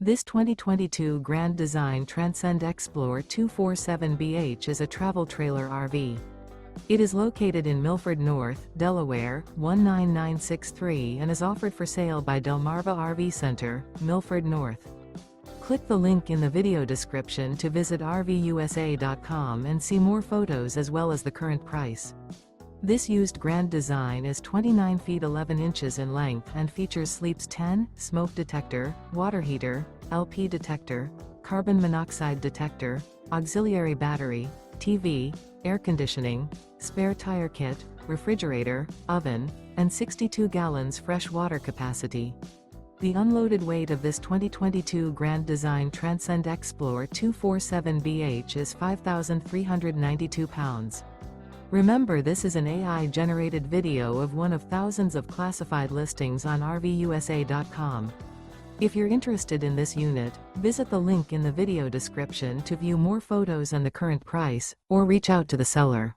This 2022 Grand Design Transcend Xplor 247BH is a travel trailer RV. It is located in Milford North, Delaware, 19963 and is offered for sale by Delmarva RV Center, Milford North. Click the link in the video description to visit RVUSA.com and see more photos as well as the current price. This used Grand Design is 29 feet 11 inches in length and features sleeps 10, smoke detector, water heater, LP detector, carbon monoxide detector, auxiliary battery, TV, air conditioning, spare tire kit, refrigerator, oven, and 62 gallons fresh water capacity. The unloaded weight of this 2022 Grand Design Transcend Xplor 247BH is 5,392 pounds. Remember, this is an AI-generated video of one of thousands of classified listings on RVUSA.com. If you're interested in this unit, visit the link in the video description to view more photos and the current price, or reach out to the seller.